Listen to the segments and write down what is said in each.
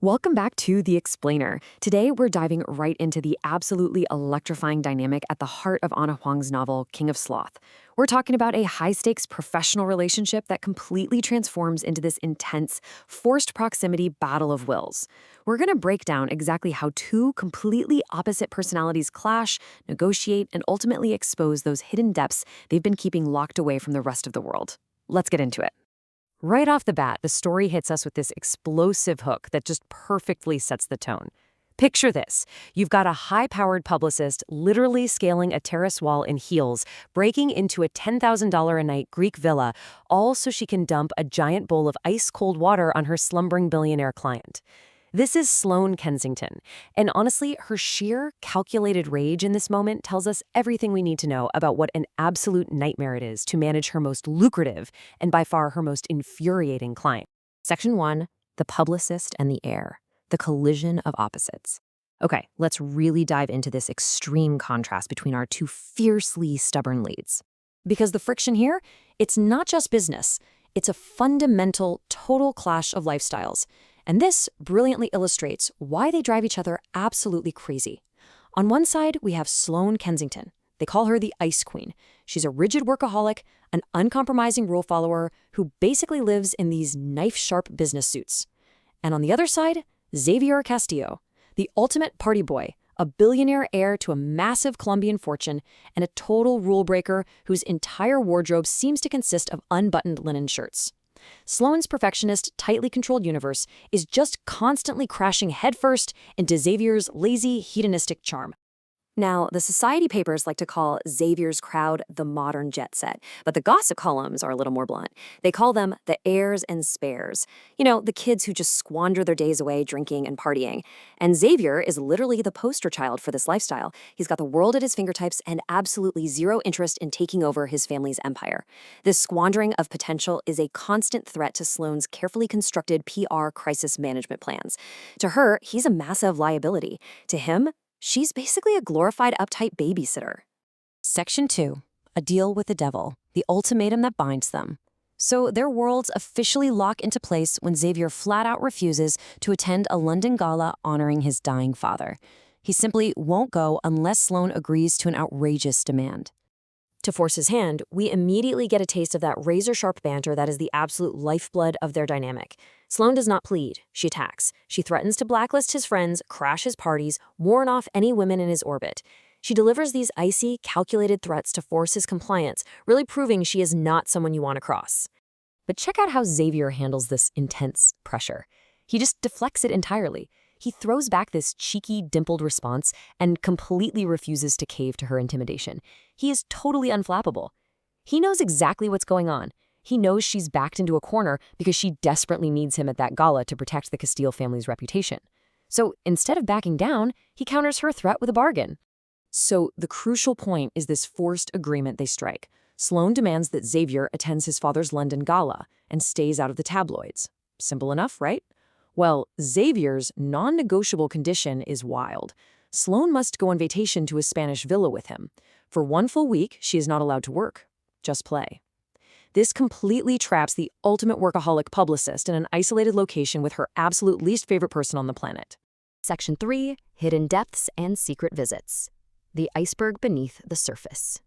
Welcome back to The Explainer. Today, we're diving right into the absolutely electrifying dynamic at the heart of Anna Huang's novel, King of Sloth. We're talking about a high-stakes professional relationship that completely transforms into this intense, forced proximity battle of wills. We're going to break down exactly how two completely opposite personalities clash, negotiate, and ultimately expose those hidden depths they've been keeping locked away from the rest of the world. Let's get into it. Right off the bat, the story hits us with this explosive hook that just perfectly sets the tone. Picture this. You've got a high-powered publicist literally scaling a terrace wall in heels, breaking into a $10,000 a night Greek villa, all so she can dump a giant bowl of ice-cold water on her slumbering billionaire client. This is Sloane Kensington, and honestly, her sheer, calculated rage in this moment tells us everything we need to know about what an absolute nightmare it is to manage her most lucrative and by far her most infuriating client. Section 1, the publicist and the heir, the collision of opposites. Okay, let's really dive into this extreme contrast between our two fiercely stubborn leads. Because the friction here, it's not just business, it's a fundamental, total clash of lifestyles. And this brilliantly illustrates why they drive each other absolutely crazy. On one side, we have Sloane Kensington. They call her the Ice Queen. She's a rigid workaholic, an uncompromising rule follower who basically lives in these knife-sharp business suits. And on the other side, Xavier Castillo, the ultimate party boy, a billionaire heir to a massive Colombian fortune and a total rule breaker whose entire wardrobe seems to consist of unbuttoned linen shirts. Sloane's perfectionist, tightly controlled universe is just constantly crashing headfirst into Xavier's lazy, hedonistic charm. Now, the society papers like to call Xavier's crowd the modern jet set, but the gossip columns are a little more blunt. They call them the heirs and spares. You know, the kids who just squander their days away drinking and partying. And Xavier is literally the poster child for this lifestyle. He's got the world at his fingertips and absolutely zero interest in taking over his family's empire. This squandering of potential is a constant threat to Sloane's carefully constructed PR crisis management plans. To her, he's a massive liability. To him, she's basically a glorified uptight babysitter. Section 2. A deal with the devil, the ultimatum that binds them. So their worlds officially lock into place when Xavier flat out refuses to attend a London gala honoring his dying father. He simply won't go unless Sloane agrees to an outrageous demand. To force his hand, we immediately get a taste of that razor-sharp banter that is the absolute lifeblood of their dynamic. Sloane does not plead. She attacks. She threatens to blacklist his friends, crash his parties, warn off any women in his orbit. She delivers these icy, calculated threats to force his compliance, really proving she is not someone you want to cross. But check out how Xavier handles this intense pressure. He just deflects it entirely. He throws back this cheeky, dimpled response and completely refuses to cave to her intimidation. He is totally unflappable. He knows exactly what's going on. He knows she's backed into a corner because she desperately needs him at that gala to protect the Castillo family's reputation. So instead of backing down, he counters her threat with a bargain. So the crucial point is this forced agreement they strike. Sloane demands that Xavier attends his father's London gala and stays out of the tabloids. Simple enough, right? Well, Xavier's non-negotiable condition is wild. Sloane must go on vacation to a Spanish villa with him. For 1 full week, she is not allowed to work, just play. This completely traps the ultimate workaholic publicist in an isolated location with her absolute least favorite person on the planet. Section 3, Hidden Depths and Secret Visits. The iceberg beneath the surface.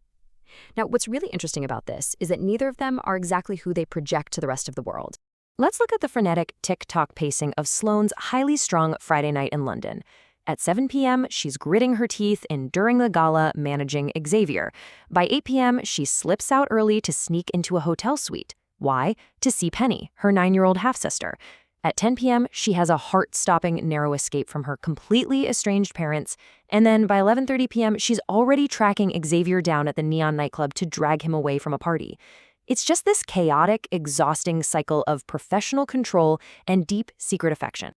Now, what's really interesting about this is that neither of them are exactly who they project to the rest of the world. Let's look at the frenetic tick-tock pacing of Sloane's highly strung Friday night in London. At 7 p.m., she's gritting her teeth and during the gala managing Xavier. By 8 p.m., she slips out early to sneak into a hotel suite. Why? To see Penny, her 9-year-old half-sister. At 10 p.m., she has a heart-stopping narrow escape from her completely estranged parents. And then by 11:30 p.m., she's already tracking Xavier down at the Neon nightclub to drag him away from a party. It's just this chaotic, exhausting cycle of professional control and deep, secret affection.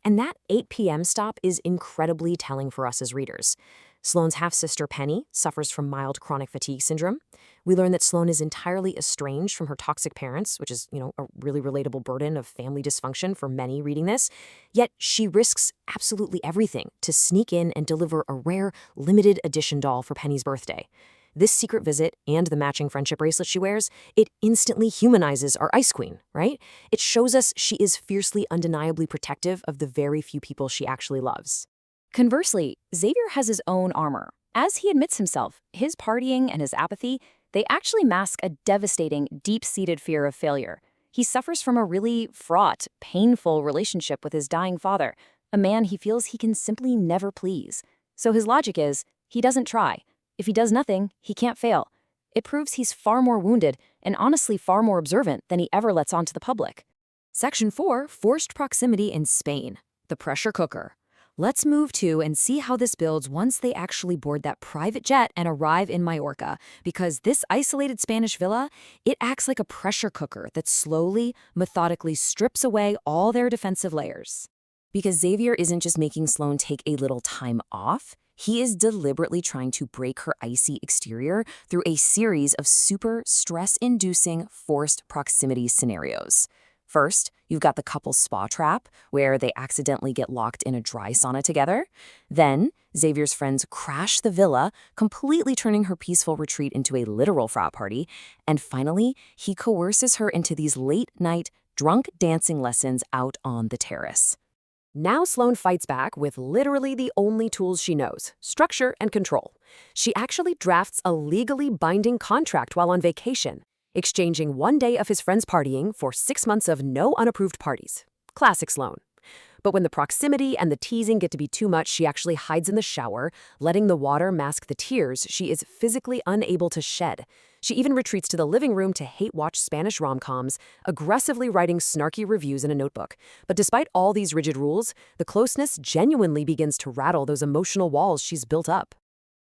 And that 8 p.m. stop is incredibly telling for us as readers. Sloane's half-sister Penny suffers from mild chronic fatigue syndrome. We learn that Sloane is entirely estranged from her toxic parents, which is, a really relatable burden of family dysfunction for many reading this. Yet she risks absolutely everything to sneak in and deliver a rare, limited edition doll for Penny's birthday. This secret visit and the matching friendship bracelet she wears, it instantly humanizes our Ice Queen, right? It shows us she is fiercely, undeniably protective of the very few people she actually loves. Conversely, Xavier has his own armor. As he admits himself, his partying and his apathy, they actually mask a devastating, deep-seated fear of failure. He suffers from a really fraught, painful relationship with his dying father, a man he feels he can simply never please. So his logic is, he doesn't try. If he does nothing, he can't fail. It proves he's far more wounded and honestly far more observant than he ever lets on to the public. Section 4, Forced Proximity in Spain, the pressure cooker. Let's move to and see how this builds once they actually board that private jet and arrive in Majorca, because this isolated Spanish villa, it acts like a pressure cooker that slowly, methodically strips away all their defensive layers. Because Xavier isn't just making Sloane take a little time off, he is deliberately trying to break her icy exterior through a series of super stress-inducing forced proximity scenarios. First, you've got the couple's spa trap, where they accidentally get locked in a dry sauna together. Then, Xavier's friends crash the villa, completely turning her peaceful retreat into a literal frat party. And finally, he coerces her into these late-night, drunk dancing lessons out on the terrace. Now Sloane fights back with literally the only tools she knows, structure and control. She actually drafts a legally binding contract while on vacation, exchanging 1 day of his friends partying for 6 months of no unapproved parties. Classic Sloane. But when the proximity and the teasing get to be too much, she actually hides in the shower, letting the water mask the tears she is physically unable to shed. She even retreats to the living room to hate-watch Spanish rom-coms, aggressively writing snarky reviews in a notebook. But despite all these rigid rules, the closeness genuinely begins to rattle those emotional walls she's built up.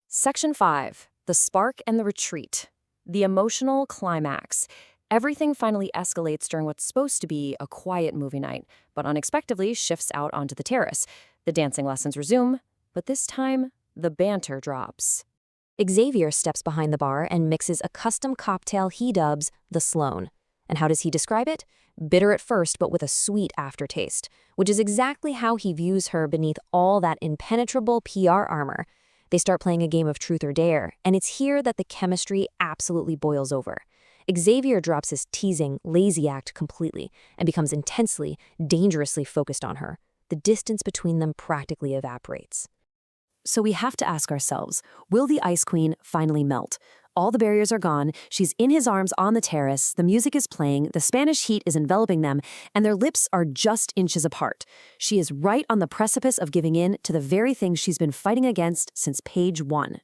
Section 5, the spark and the retreat. The emotional climax. Everything finally escalates during what's supposed to be a quiet movie night, but unexpectedly shifts out onto the terrace. The dancing lessons resume, but this time, the banter drops. Xavier steps behind the bar and mixes a custom cocktail he dubs the Sloane. And how does he describe it? Bitter at first, but with a sweet aftertaste, which is exactly how he views her beneath all that impenetrable PR armor. They start playing a game of truth or dare, and it's here that the chemistry absolutely boils over. Xavier drops his teasing, lazy act completely and becomes intensely, dangerously focused on her. The distance between them practically evaporates. So we have to ask ourselves, will the Ice Queen finally melt? All the barriers are gone, she's in his arms on the terrace, the music is playing, the Spanish heat is enveloping them, and their lips are just inches apart. She is right on the precipice of giving in to the very thing she's been fighting against since page 1.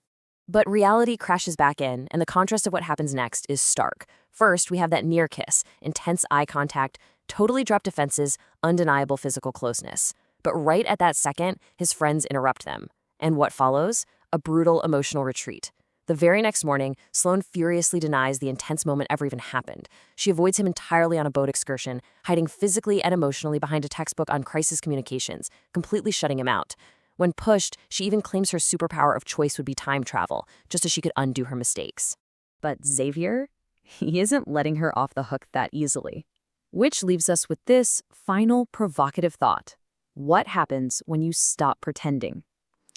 But reality crashes back in, and the contrast of what happens next is stark. First, we have that near kiss, intense eye contact, totally dropped defenses, undeniable physical closeness. But right at that second, his friends interrupt them. And what follows? A brutal emotional retreat. The very next morning, Sloane furiously denies the intense moment ever even happened. She avoids him entirely on a boat excursion, hiding physically and emotionally behind a textbook on crisis communications, completely shutting him out. When pushed, she even claims her superpower of choice would be time travel, just as she could undo her mistakes. But Xavier? He isn't letting her off the hook that easily. Which leaves us with this final provocative thought. What happens when you stop pretending?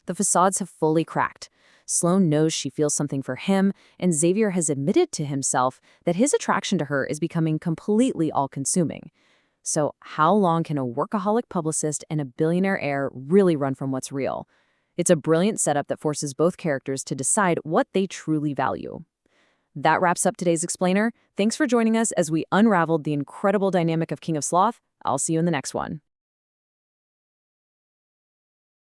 The facades have fully cracked. Sloane knows she feels something for him, and Xavier has admitted to himself that his attraction to her is becoming completely all-consuming. So how long can a workaholic publicist and a billionaire heir really run from what's real? It's a brilliant setup that forces both characters to decide what they truly value. That wraps up today's Explainer. Thanks for joining us as we unraveled the incredible dynamic of King of Sloth. I'll see you in the next one.